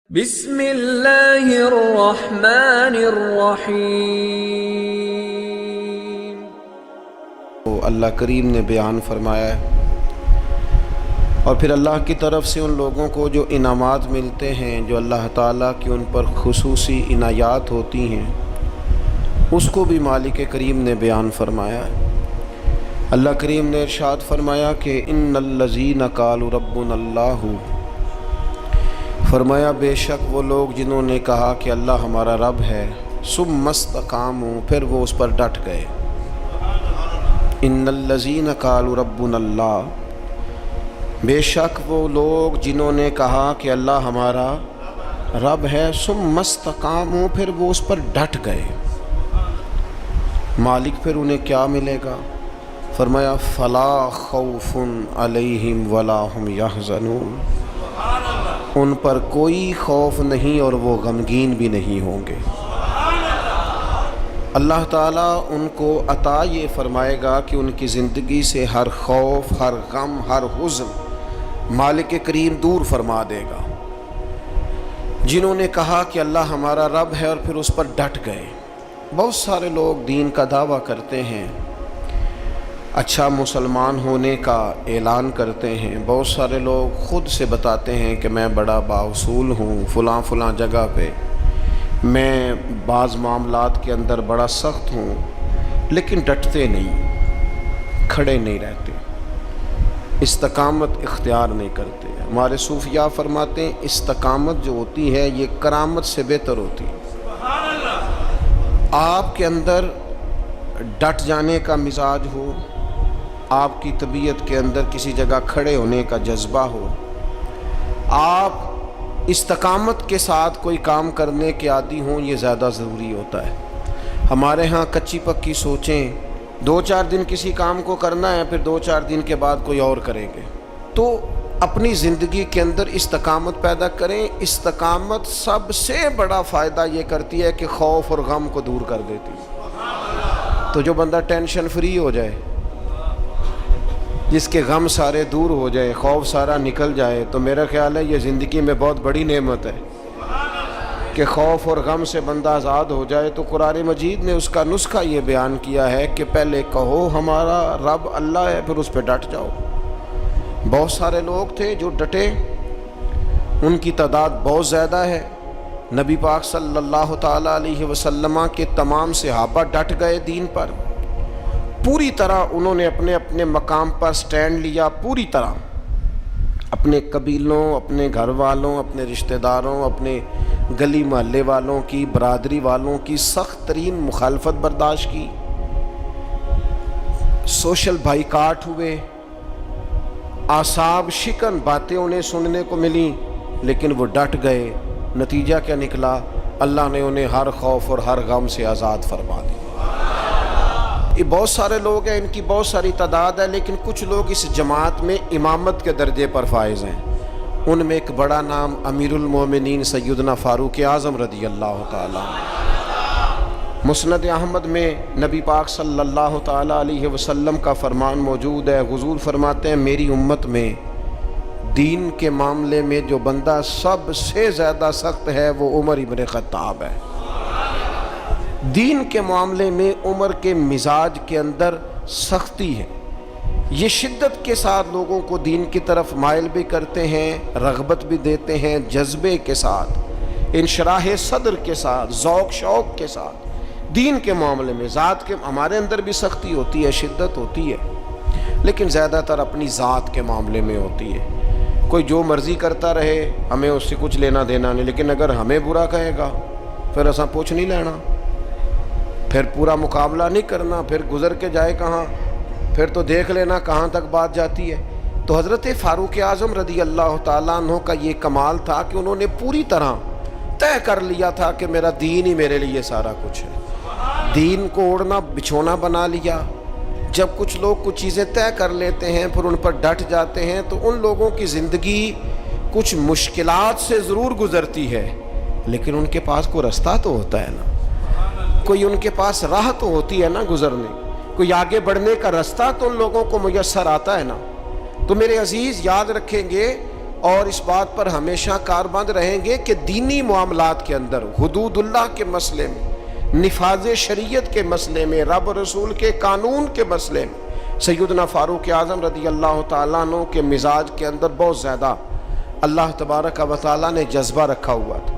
بسم اللہ الرحمن الرحیم۔ تو اللہ کریم نے بیان فرمایا ہے، اور پھر اللہ کی طرف سے ان لوگوں کو جو انعامات ملتے ہیں، جو اللہ تعالیٰ کی ان پر خصوصی عنایات ہوتی ہیں، اس کو بھی مالک کریم نے بیان فرمایا ہے۔ اللہ کریم نے ارشاد فرمایا کہ ان الذین قالوا ربنا اللہ، فرمایا بے شک وہ لوگ جنہوں نے کہا کہ اللہ ہمارا رب ہے، ثم استقاموا، پھر وہ اس پر ڈٹ گئے۔ ان الذین قالوا ربنا اللہ، بے شک وہ لوگ جنہوں نے کہا کہ اللہ ہمارا رب ہے، ثم استقاموا، پھر وہ اس پر ڈٹ گئے۔ مالک پھر انہیں کیا ملے گا؟ فرمایا فلا خوف علیہم ولا هم یحزنون، ان پر کوئی خوف نہیں اور وہ غمگین بھی نہیں ہوں گے۔ اللہ تعالیٰ ان کو عطا یہ فرمائے گا کہ ان کی زندگی سے ہر خوف، ہر غم، ہر حزن مالک کریم دور فرما دے گا۔ جنہوں نے کہا کہ اللہ ہمارا رب ہے اور پھر اس پر ڈٹ گئے۔ بہت سارے لوگ دین کا دعویٰ کرتے ہیں، اچھا مسلمان ہونے کا اعلان کرتے ہیں، بہت سارے لوگ خود سے بتاتے ہیں کہ میں بڑا بااصول ہوں، فلاں فلاں جگہ پہ میں بعض معاملات کے اندر بڑا سخت ہوں، لیکن ڈٹتے نہیں، کھڑے نہیں رہتے، استقامت اختیار نہیں کرتے۔ ہمارے صوفیاء فرماتے ہیں استقامت جو ہوتی ہے یہ کرامت سے بہتر ہوتی ہے۔ آپ کے اندر ڈٹ جانے کا مزاج ہو، آپ کی طبیعت کے اندر کسی جگہ کھڑے ہونے کا جذبہ ہو، آپ استقامت کے ساتھ کوئی کام کرنے کے عادی ہوں، یہ زیادہ ضروری ہوتا ہے۔ ہمارے ہاں کچی پکی سوچیں، 2-4 دن کسی کام کو کرنا ہے، پھر 2-4 دن کے بعد کوئی اور کریں گے۔ تو اپنی زندگی کے اندر استقامت پیدا کریں۔ استقامت سب سے بڑا فائدہ یہ کرتی ہے کہ خوف اور غم کو دور کر دیتی ہے۔ تو جو بندہ ٹینشن فری ہو جائے، جس کے غم سارے دور ہو جائے، خوف سارا نکل جائے، تو میرا خیال ہے یہ زندگی میں بہت بڑی نعمت ہے کہ خوف اور غم سے بندہ آزاد ہو جائے۔ تو قرآن مجید نے اس کا نسخہ یہ بیان کیا ہے کہ پہلے کہو ہمارا رب اللہ ہے، پھر اس پہ ڈٹ جاؤ۔ بہت سارے لوگ تھے جو ڈٹے، ان کی تعداد بہت زیادہ ہے۔ نبی پاک صلی اللہ تعالیٰ علیہ وسلم کے تمام صحابہ ڈٹ گئے دین پر، پوری طرح انہوں نے اپنے اپنے مقام پر سٹینڈ لیا، پوری طرح اپنے قبیلوں، اپنے گھر والوں، اپنے رشتہ داروں، اپنے گلی محلے والوں کی، برادری والوں کی سخت ترین مخالفت برداشت کی۔ سوشل بائیکاٹ ہوئے، اعصاب شکن باتیں انہیں سننے کو ملیں، لیکن وہ ڈٹ گئے۔ نتیجہ کیا نکلا؟ اللہ نے انہیں ہر خوف اور ہر غم سے آزاد فرما دیا۔ یہ بہت سارے لوگ ہیں، ان کی بہت ساری تعداد ہے، لیکن کچھ لوگ اس جماعت میں امامت کے درجے پر فائز ہیں۔ ان میں ایک بڑا نام امیر المومنین سیدنا فاروق اعظم رضی اللہ تعالیٰ۔ مسند احمد میں نبی پاک صلی اللہ تعالیٰ علیہ وسلم کا فرمان موجود ہے۔ حضور فرماتے ہیں میری امت میں دین کے معاملے میں جو بندہ سب سے زیادہ سخت ہے وہ عمر ابن خطاب ہے۔ دین کے معاملے میں عمر کے مزاج کے اندر سختی ہے، یہ شدت کے ساتھ لوگوں کو دین کی طرف مائل بھی کرتے ہیں، رغبت بھی دیتے ہیں، جذبے کے ساتھ، انشراح صدر کے ساتھ، ذوق شوق کے ساتھ دین کے معاملے میں۔ ذات کے ہمارے اندر بھی سختی ہوتی ہے، شدت ہوتی ہے، لیکن زیادہ تر اپنی ذات کے معاملے میں ہوتی ہے۔ کوئی جو مرضی کرتا رہے، ہمیں اس سے کچھ لینا دینا نہیں، لیکن اگر ہمیں برا کہے گا پھر ایسا پوچھ نہیں لینا، پھر پورا مقابلہ نہیں کرنا، پھر گزر کے جائے کہاں، پھر تو دیکھ لینا کہاں تک بات جاتی ہے۔ تو حضرت فاروق اعظم رضی اللہ تعالیٰ عنہ کا یہ کمال تھا کہ انہوں نے پوری طرح طے کر لیا تھا کہ میرا دین ہی میرے لیے سارا کچھ ہے۔ دین کو اوڑھنا بچھونا بنا لیا۔ جب کچھ لوگ کچھ چیزیں طے کر لیتے ہیں پھر ان پر ڈٹ جاتے ہیں، تو ان لوگوں کی زندگی کچھ مشکلات سے ضرور گزرتی ہے، لیکن ان کے پاس کوئی رستہ تو ہوتا ہے نا، کوئی ان کے پاس راہ تو ہوتی ہے نا گزرنے، کوئی آگے بڑھنے کا رستہ تو ان لوگوں کو میسر آتا ہے نا۔ تو میرے عزیز یاد رکھیں گے اور اس بات پر ہمیشہ کاربند رہیں گے کہ دینی معاملات کے اندر حدود اللہ کے مسئلے میں، نفاذ شریعت کے مسئلے میں، رب رسول کے قانون کے مسئلے میں سیدنا فاروق اعظم رضی اللہ تعالیٰ عنہ کے مزاج کے اندر بہت زیادہ اللہ تبارک و تعالیٰ نے جذبہ رکھا ہوا تھا۔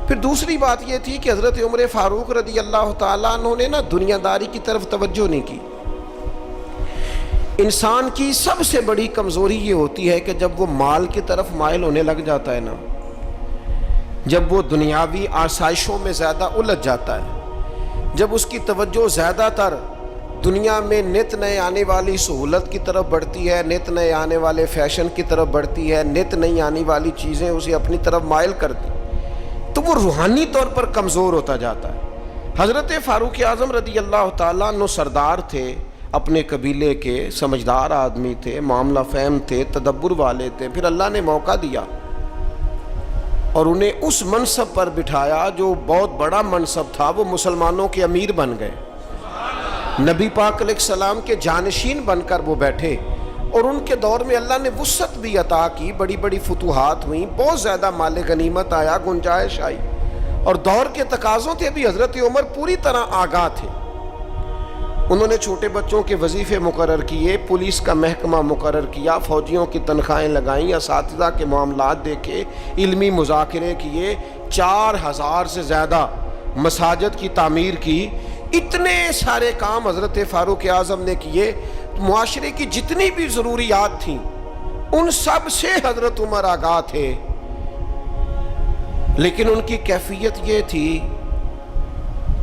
پھر دوسری بات یہ تھی کہ حضرت عمر فاروق رضی اللہ تعالیٰ عنہ نے دنیا داری کی طرف توجہ نہیں کی۔ انسان کی سب سے بڑی کمزوری یہ ہوتی ہے کہ جب وہ مال کی طرف مائل ہونے لگ جاتا ہے جب وہ دنیاوی آسائشوں میں زیادہ الجھ جاتا ہے، جب اس کی توجہ زیادہ تر دنیا میں نت نئے آنے والی سہولت کی طرف بڑھتی ہے، نت نئے آنے والے فیشن کی طرف بڑھتی ہے، نت نئی آنے والی چیزیں اسے اپنی طرف مائل کرتی، تو وہ روحانی طور پر کمزور ہوتا جاتا ہے۔ حضرت فاروق اعظم رضی اللہ تعالیٰ عنہ سردار تھے، اپنے قبیلے کے سمجھدار آدمی تھے، معاملہ فہم تھے، تدبر والے تھے۔ پھر اللہ نے موقع دیا اور انہیں اس منصب پر بٹھایا جو بہت بڑا منصب تھا، وہ مسلمانوں کے امیر بن گئے، نبی پاک علیہ السلام کے جانشین بن کر وہ بیٹھے، اور ان کے دور میں اللہ نے وسعت بھی عطا کی، بڑی بڑی فتوحات ہوئیں، بہت زیادہ مال غنیمت آیا، گنجائش آئی، اور دور کے تقاضوں سے بھی حضرت عمر پوری طرح آگاہ تھے۔ انہوں نے چھوٹے بچوں کے وظیفے مقرر کیے، پولیس کا محکمہ مقرر کیا، فوجیوں کی تنخواہیں لگائیں، اساتذہ کے معاملات دیکھے، علمی مذاکرے کیے، 4000 سے زیادہ مساجد کی تعمیر کی، اتنے سارے کام حضرت فاروق اعظم نے کیے۔ معاشرے کی جتنی بھی ضروریات تھیں ان سب سے حضرت عمر آگاہ تھے، لیکن ان کی کیفیت یہ تھی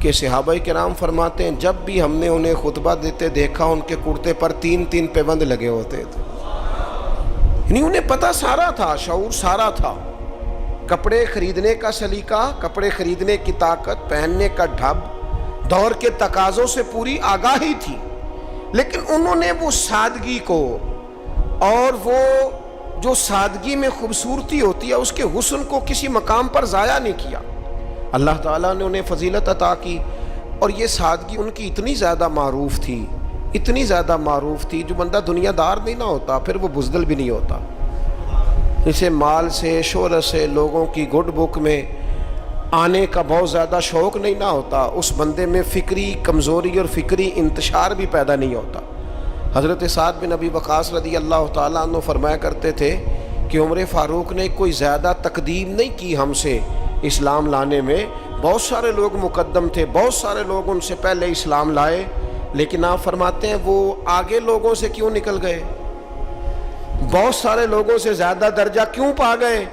کہ صحابہ کرام فرماتے ہیں جب بھی ہم نے انہیں خطبہ دیتے دیکھا ان کے کرتے پر 3 پیبند لگے ہوتے تھے، یعنی انہیں پتہ سارا تھا، شعور سارا تھا، کپڑے خریدنے کا سلیقہ، کپڑے خریدنے کی طاقت، پہننے کا ڈھب، دور کے تقاضوں سے پوری آگاہی تھی، لیکن انہوں نے وہ سادگی کو، اور وہ جو سادگی میں خوبصورتی ہوتی ہے اس کے حسن کو کسی مقام پر ضائع نہیں کیا۔ اللہ تعالیٰ نے انہیں فضیلت عطا کی، اور یہ سادگی ان کی اتنی زیادہ معروف تھی، اتنی زیادہ معروف تھی، جو بندہ دنیا دار نہیں نہ ہوتا پھر وہ بزدل بھی نہیں ہوتا، اسے مال سے، شہرت سے، لوگوں کی گڈ بک میں آنے کا بہت زیادہ شوق نہیں نہ ہوتا، اس بندے میں فکری کمزوری اور فکری انتشار بھی پیدا نہیں ہوتا۔ حضرت سعد بن ابی وقاص رضی اللہ تعالیٰ عنہ فرمایا کرتے تھے کہ عمر فاروق نے کوئی زیادہ تقدیم نہیں کی ہم سے اسلام لانے میں، بہت سارے لوگ مقدم تھے، بہت سارے لوگ ان سے پہلے اسلام لائے، لیکن آپ فرماتے ہیں وہ آگے لوگوں سے کیوں نکل گئے، بہت سارے لوگوں سے زیادہ درجہ کیوں پا گئے؟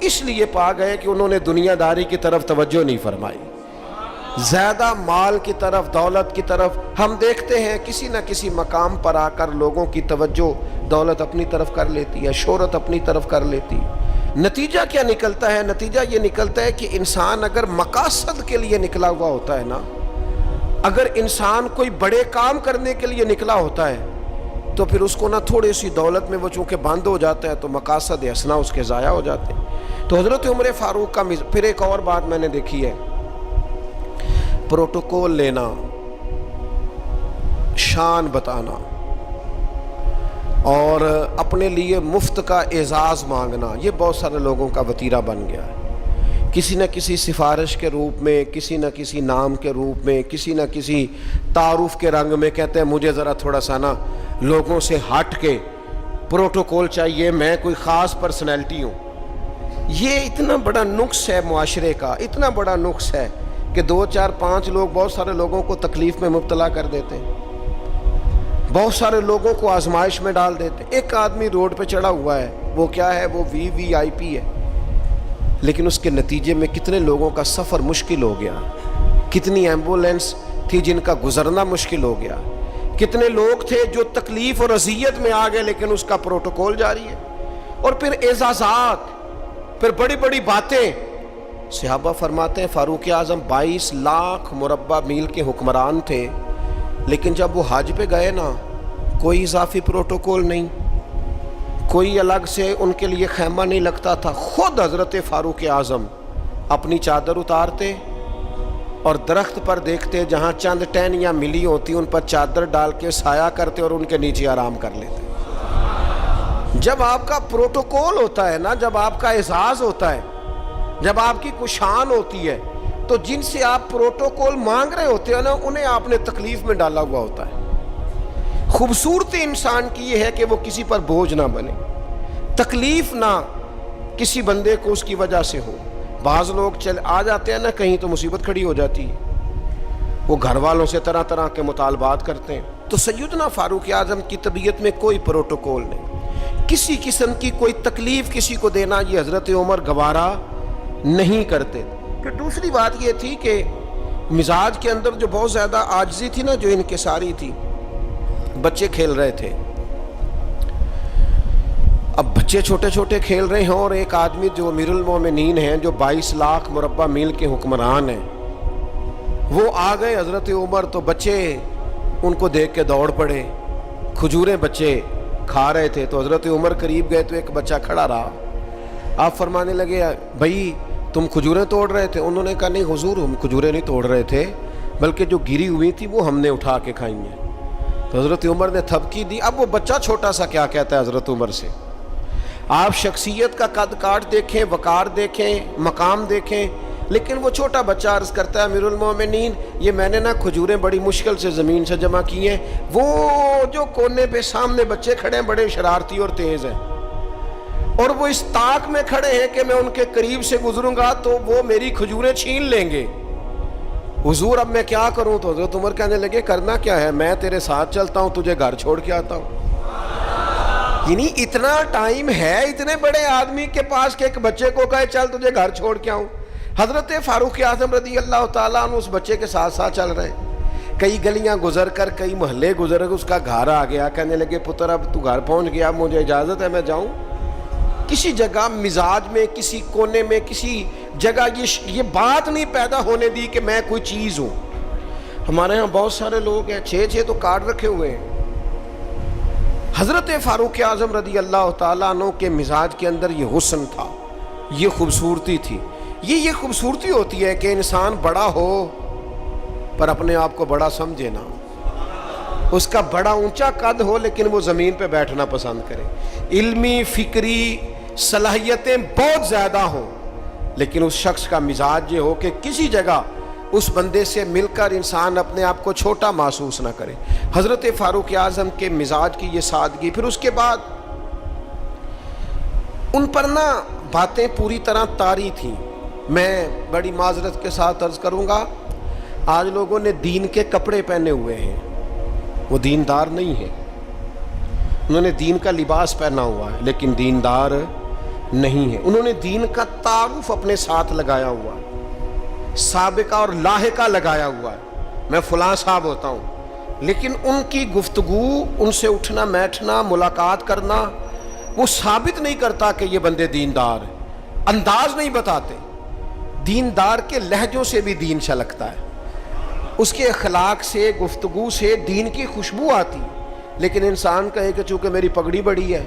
اس لیے پا گئے کہ انہوں نے دنیا داری کی طرف توجہ نہیں فرمائی، زیادہ مال کی طرف، دولت کی طرف۔ ہم دیکھتے ہیں کسی نہ کسی مقام پر آ کر لوگوں کی توجہ دولت اپنی طرف کر لیتی ہے، شہرت اپنی طرف کر لیتی ہے۔ نتیجہ کیا نکلتا ہے؟ نتیجہ یہ نکلتا ہے کہ انسان اگر مقاصد کے لیے نکلا ہوا ہوتا ہے اگر انسان کوئی بڑے کام کرنے کے لیے نکلا ہوتا ہے تو پھر اس کو تھوڑی سی دولت میں وہ چونکہ بند ہو جاتا ہے تو مقاصد حسنہ اس کے ضائع ہو جاتے ہیں۔ تو حضرت عمر فاروق کا پھر ایک اور بات میں نے دیکھی ہے، پروٹوکول لینا، شان بتانا، اور اپنے لیے مفت کا اعزاز مانگنا، یہ بہت سارے لوگوں کا وتیرہ بن گیا ہے۔ کسی نہ کسی سفارش کے روپ میں، کسی نہ کسی نام کے روپ میں، کسی نہ کسی تعارف کے رنگ میں کہتے ہیں مجھے ذرا تھوڑا سا لوگوں سے ہٹ کے پروٹوکول چاہیے، میں کوئی خاص پرسنالٹی ہوں۔ یہ اتنا بڑا نقص ہے معاشرے کا، اتنا بڑا نقص ہے کہ 2 4 5 لوگ بہت سارے لوگوں کو تکلیف میں مبتلا کر دیتے ہیں، بہت سارے لوگوں کو آزمائش میں ڈال دیتے ہیں۔ ایک آدمی روڈ پہ چڑھا ہوا ہے، وہ کیا ہے؟ وہ VIP ہے، لیکن اس کے نتیجے میں کتنے لوگوں کا سفر مشکل ہو گیا، کتنی ایمبولینس تھی جن کا گزرنا مشکل ہو گیا، کتنے لوگ تھے جو تکلیف اور اذیت میں آ گئے، لیکن اس کا پروٹوکول جاری ہے۔ اور پھر اعزازات، پھر بڑی بڑی باتیں۔ صحابہ فرماتے ہیں فاروق اعظم 22 لاکھ مربع میل کے حکمران تھے، لیکن جب وہ حج پہ گئے کوئی اضافی پروٹوکول نہیں، کوئی الگ سے ان کے لیے خیمہ نہیں لگتا تھا۔ خود حضرت فاروق اعظم اپنی چادر اتارتے اور درخت پر دیکھتے جہاں چند ٹہنیاں ملی ہوتی ان پر چادر ڈال کے سایہ کرتے اور ان کے نیچے آرام کر لیتے۔ جب آپ کا پروٹوکول ہوتا ہے نا، جب آپ کا اعزاز ہوتا ہے، جب آپ کی کوئی شان ہوتی ہے، تو جن سے آپ پروٹوکول مانگ رہے ہوتے ہیں نا، انہیں آپ نے تکلیف میں ڈالا ہوا ہوتا ہے۔ خوبصورتی انسان کی یہ ہے کہ وہ کسی پر بوجھ نہ بنے، تکلیف نہ کسی بندے کو اس کی وجہ سے ہو۔ بعض لوگ آ جاتے ہیں نا کہیں تو مصیبت کھڑی ہو جاتی ہے، وہ گھر والوں سے طرح طرح کے مطالبات کرتے ہیں۔ تو سیدنا فاروق اعظم کی طبیعت میں کوئی پروٹوکول نہیں، کسی قسم کی کوئی تکلیف کسی کو دینا یہ حضرت عمر گوارا نہیں کرتے۔ پھر دوسری بات یہ تھی کہ مزاج کے اندر جو بہت زیادہ عاجزی تھی نا، جو انکساری تھی۔ بچے کھیل رہے تھے، اب بچے چھوٹے چھوٹے کھیل رہے ہیں، اور ایک آدمی جو امیر المومنین ہیں، جو 22 لاکھ مربع میل کے حکمران ہیں، وہ آ گئے حضرت عمر، تو بچے ان کو دیکھ کے دوڑ پڑے۔ کھجوریں بچے کھا رہے تھے، تو حضرت عمر قریب گئے تو ایک بچہ کھڑا رہا۔ آپ فرمانے لگے بھائی تم کھجوریں توڑ رہے تھے؟ انہوں نے کہا نہیں حضور، ہم کھجوریں نہیں توڑ رہے تھے، بلکہ جو گری ہوئی تھی وہ ہم نے اٹھا کے کھائی ہیں۔ تو حضرت عمر نے تھپکی دی۔ اب وہ بچہ چھوٹا سا کیا کہتا ہے حضرت عمر سے؟ آپ شخصیت کا قد کاٹ دیکھیں، وقار دیکھیں، مقام دیکھیں، لیکن وہ چھوٹا بچہ عرض کرتا ہے امیر المومنین یہ میں نے نا کھجوریں بڑی مشکل سے زمین سے جمع کی ہیں، وہ جو کونے پہ سامنے بچے کھڑے ہیں بڑے شرارتی اور تیز ہیں، اور وہ اس طاق میں کھڑے ہیں کہ میں ان کے قریب سے گزروں گا تو وہ میری کھجوریں چھین لیں گے۔ حضور اب میں کیا کروں؟ تو حضرت عمر کہنے لگے کرنا کیا ہے، میں تیرے ساتھ چلتا ہوں، تجھے گھر چھوڑ کے آتا ہوں۔ یعنی اتنا ٹائم ہے اتنے بڑے آدمی کے پاس کہ ایک بچے کو کہے چل تجھے گھر چھوڑ کے آؤں۔ حضرت فاروق اعظم رضی اللہ تعالیٰ عنہ اس بچے کے ساتھ ساتھ چل رہے ہیں۔ کئی گلیاں گزر کر، کئی محلے گزر کر اس کا گھر آ گیا۔ کہنے لگے پتر اب تو گھر پہنچ گیا، مجھے اجازت ہے میں جاؤں؟ کسی جگہ مزاج میں، کسی کونے میں، کسی جگہ یہ بات نہیں پیدا ہونے دی کہ میں کوئی چیز ہوں۔ ہمارے ہاں بہت سارے لوگ ہیں 6 تو کارڈ رکھے ہوئے ہیں۔ حضرت فاروق اعظم رضی اللہ تعالیٰ عنہ کے مزاج کے اندر یہ حسن تھا، یہ خوبصورتی تھی۔ یہ خوبصورتی ہوتی ہے کہ انسان بڑا ہو پر اپنے آپ کو بڑا سمجھے نہ، اس کا بڑا اونچا قد ہو لیکن وہ زمین پہ بیٹھنا پسند کرے، علمی فکری صلاحیتیں بہت زیادہ ہوں لیکن اس شخص کا مزاج یہ ہو کہ کسی جگہ اس بندے سے مل کر انسان اپنے آپ کو چھوٹا محسوس نہ کرے۔ حضرت فاروق اعظم کے مزاج کی یہ سادگی۔ پھر اس کے بعد ان پر نہ باتیں پوری طرح طاری تھیں۔ میں بڑی معذرت کے ساتھ عرض کروں گا، آج لوگوں نے دین کے کپڑے پہنے ہوئے ہیں، وہ دیندار نہیں ہے۔ انہوں نے دین کا لباس پہنا ہوا ہے لیکن دیندار نہیں ہے۔ انہوں نے دین کا تعارف اپنے ساتھ لگایا ہوا ہے، سابقہ اور لاحقہ لگایا ہوا ہے، میں فلاں صاحب ہوتا ہوں، لیکن ان کی گفتگو، ان سے اٹھنا بیٹھنا، ملاقات کرنا، وہ ثابت نہیں کرتا کہ یہ بندے دیندار ہیں۔ انداز نہیں بتاتے۔ دیندار کے لہجوں سے بھی دین چھلکتا ہے، اس کے اخلاق سے، گفتگو سے دین کی خوشبو آتی، لیکن انسان کہے کہ چونکہ میری پگڑی بڑی ہے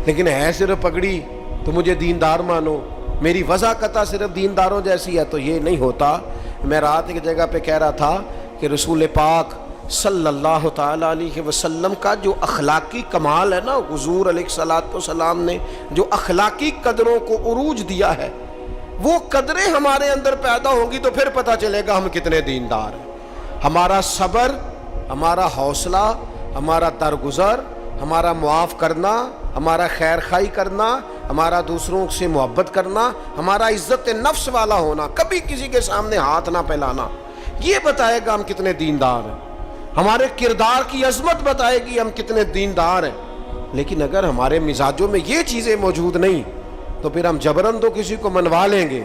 لیکن ہے صرف پگڑی تو مجھے دیندار مانو، میری وضاقتہ صرف دینداروں جیسی ہے، تو یہ نہیں ہوتا۔ میں رات ایک جگہ پہ کہہ رہا تھا کہ رسول پاک صلی اللہ تعالیٰ علیہ وسلم کا جو اخلاقی کمال ہے نا، حضور علیہ الصلوۃ والسلام نے جو اخلاقی قدروں کو عروج دیا ہے، وہ قدریں ہمارے اندر پیدا ہوں گی تو پھر پتہ چلے گا ہم کتنے دیندار ہیں۔ ہمارا صبر، ہمارا حوصلہ، ہمارا درگزر، ہمارا معاف کرنا، ہمارا خیر خواہی کرنا، ہمارا دوسروں سے محبت کرنا، ہمارا عزت نفس والا ہونا، کبھی کسی کے سامنے ہاتھ نہ پھیلانا، یہ بتائے گا ہم کتنے دیندار ہیں۔ ہمارے کردار کی عظمت بتائے گی ہم کتنے دیندار ہیں۔ لیکن اگر ہمارے مزاجوں میں یہ چیزیں موجود نہیں تو پھر ہم جبراً تو کسی کو منوا لیں گے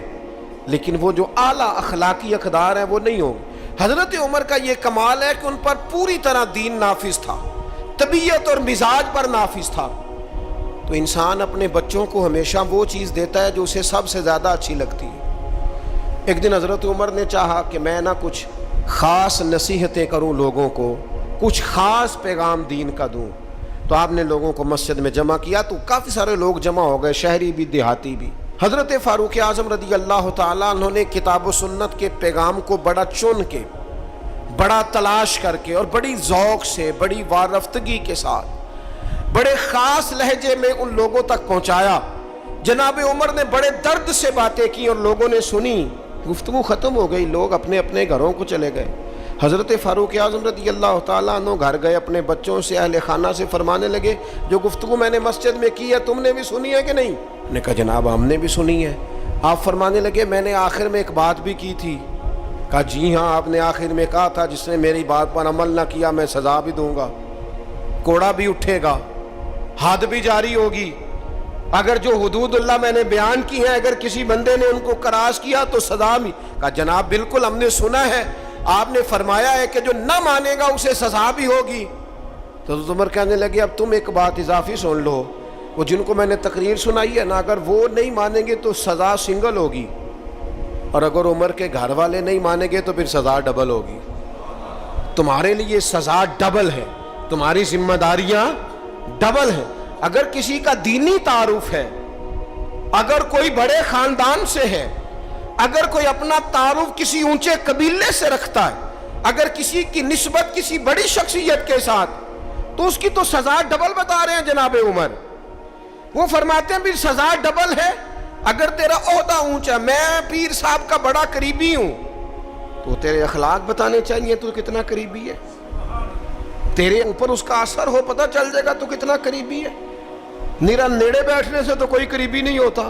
لیکن وہ جو اعلیٰ اخلاقی اقدار ہیں وہ نہیں ہوں۔ حضرت عمر کا یہ کمال ہے کہ ان پر پوری طرح دین نافذ تھا، طبیعت اور مزاج پر نافذ تھا۔ تو انسان اپنے بچوں کو ہمیشہ وہ چیز دیتا ہے جو اسے سب سے زیادہ اچھی لگتی ہے۔ ایک دن حضرت عمر نے چاہا کہ میں نہ کچھ خاص نصیحتیں کروں لوگوں کو، کچھ خاص پیغام دین کا دوں، تو آپ نے لوگوں کو مسجد میں جمع کیا تو کافی سارے لوگ جمع ہو گئے، شہری بھی دیہاتی بھی۔ حضرت فاروق اعظم رضی اللہ تعالیٰ عنہ نے کتاب و سنت کے پیغام کو بڑا چن کے، بڑا تلاش کر کے اور بڑی ذوق سے، بڑی وارفتگی کے ساتھ بڑے خاص لہجے میں ان لوگوں تک پہنچایا. جناب عمر نے بڑے درد سے باتیں کی اور لوگوں نے سنی. گفتگو ختم ہو گئی, لوگ اپنے اپنے گھروں کو چلے گئے. حضرت فاروق اعظم رضی اللہ تعالیٰ عنہ گھر گئے, اپنے بچوں سے, اہل خانہ سے فرمانے لگے, جو گفتگو میں نے مسجد میں کی ہے تم نے بھی سنی ہے کہ نہیں؟ نے کہا جناب ہم نے بھی سنی ہے. آپ فرمانے لگے میں نے آخر میں ایک بات بھی کی تھی. کہا جی ہاں, آپ نے آخر میں کہا تھا جس نے میری بات پر عمل نہ کیا میں سزا بھی دوں گا, کوڑا بھی اٹھے گا, حد بھی جاری ہوگی. اگر جو حدود اللہ میں نے بیان کی ہیں اگر کسی بندے نے ان کو کراس کیا تو سزا بھی. کہا جناب بالکل ہم نے سنا ہے, آپ نے فرمایا ہے کہ جو نہ مانے گا اسے سزا بھی ہوگی. تو حضرت عمر کہنے لگے اب تم ایک بات اضافی سن لو, وہ جن کو میں نے تقریر سنائی ہے نا, اگر وہ نہیں مانیں گے تو سزا سنگل ہوگی, اور اگر عمر کے گھر والے نہیں مانیں گے تو پھر سزا ڈبل ہوگی. تمہارے لیے سزا ڈبل ہے, تمہاری ذمہ داریاں ڈبل ہیں. اگر کسی کا دینی تعارف ہے, اگر کوئی بڑے خاندان سے ہے, اگر کوئی اپنا تعارف کسی اونچے قبیلے سے رکھتا ہے, اگر کسی کی نسبت کسی بڑی شخصیت کے ساتھ, تو اس کی تو سزا ڈبل بتا رہے ہیں جناب عمر. وہ فرماتے ہیں بھی سزا ڈبل ہے. اگر تیرا عہدہ اونچا, میں پیر صاحب کا بڑا قریبی ہوں, تو تیرے اخلاق بتانے چاہیے تو کتنا قریبی ہے. تیرے اوپر اس کا اثر ہو پتہ چل جائے گا تو کتنا قریبی ہے. نیرا نیڑے بیٹھنے سے تو کوئی قریبی نہیں ہوتا,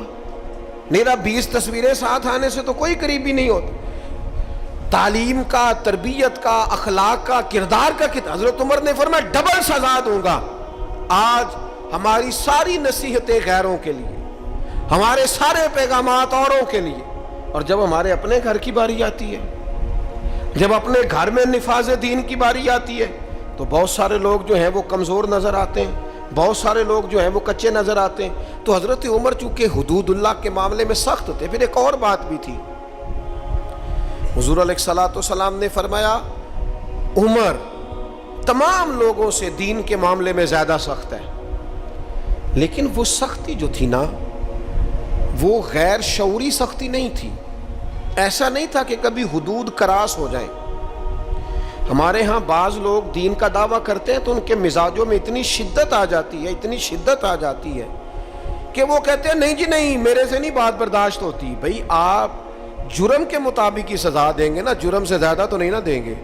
نیرا 20 تصویریں ساتھ آنے سے تو کوئی قریبی نہیں ہوتا. تعلیم کا, تربیت کا, اخلاق کا, کردار کا حضرت عمر نے فرمایا ڈبل سزا دوں گا. آج ہماری ساری نصیحتیں غیروں کے لیے, ہمارے سارے پیغامات اوروں کے لیے, اور جب ہمارے اپنے گھر کی باری آتی ہے, جب اپنے گھر میں نفاذ دین کی باری آتی ہے, تو بہت سارے لوگ جو ہیں وہ کمزور نظر آتے ہیں, بہت سارے لوگ جو ہیں وہ کچے نظر آتے ہیں. تو حضرت عمر چونکہ حدود اللہ کے معاملے میں سخت تھے. پھر ایک اور بات بھی تھی, حضور علیہ الصلوۃ والسلام نے فرمایا عمر تمام لوگوں سے دین کے معاملے میں زیادہ سخت ہے, لیکن وہ سختی جو تھی نا وہ غیر شعوری سختی نہیں تھی. ایسا نہیں تھا کہ کبھی حدود کراس ہو جائیں. ہمارے ہاں بعض لوگ دین کا دعویٰ کرتے ہیں تو ان کے مزاجوں میں اتنی شدت آ جاتی ہے, اتنی شدت آ جاتی ہے کہ وہ کہتے ہیں نہیں جی نہیں میرے سے نہیں بات برداشت ہوتی. بھئی آپ جرم کے مطابق ہی سزا دیں گے نا, جرم سے زیادہ تو نہیں نا دیں گے.